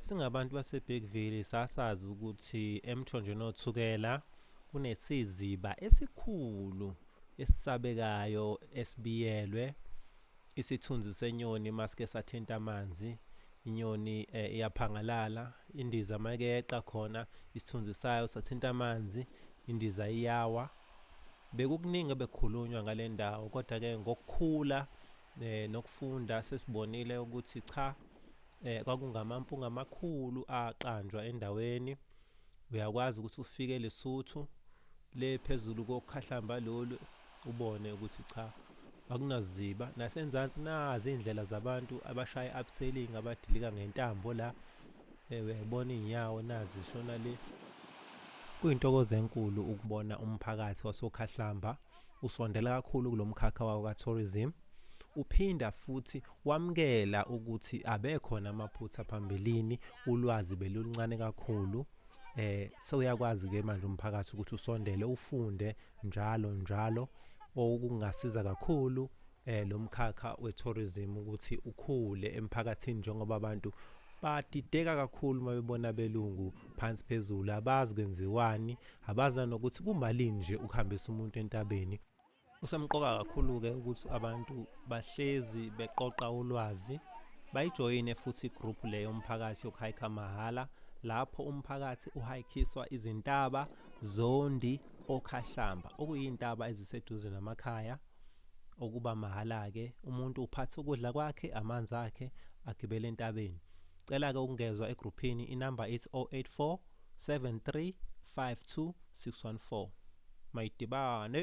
Singabantu baseBigville sasazi ukuthi emthonjeni othukela kunesiziba esikhulu esisabekayo esibiyelwe isithunzi senyoni masike sathinta amanzi inyoni iyaphangalala indiza make yeqa khona isithunzi sayo sathinta amanzi indiza iyawa bekukuningi bekukhulunywa ngale ndawo kodwa ke ngokukhula nokufunda sesibonile ukuthi cha kwakungamampunge amakhulu aqanjwa endaweni uyakwazi ukuthi ufike Lesotho le phezulu kokhahlamba lolu ubone ukuthi cha akunaziba nasenzansi nazi indlela zabantu abashaya abseiling abadilika ngentambo la uyayibona inyawo nazi shona le kuyintokozo enkulu ukubona umphakathi wasokhahlamba usondela kakhulu kulomkhakha wawo tourism uphinda futhi wamkela ukuthi abekhona amaphutha phambilini ulwazi beluluncane kakhulu sewuyakwazi ke manje umphakathi ukuthi usondele ufunde njalo okungasiza kakhulu lo mkhakha we-tourism ukuthi ukhule emphakathini njengoba abantu badideka kakhulu mabebona belungu phansi phezulu abazi kwenziwani abazi nokuthi kumalini nje ukuhambisa umuntu entabeni usemqoka kakhulu ke ukuthi abantu bahlezi beqoqa ulwazi bayijoyine futhi igroup leyo umphakathi yokuhike mahhala lapho umphakathi uhikiswa izintaba zondi okhahlamba okuyintaba eziseduze namakhaya okuba mahhala ke umuntu uphatha ukudla kwakhe amanzi akhe agibele entabeni cela ke ukungezwa egroupini inamba is 084 73 52 614 mayidibane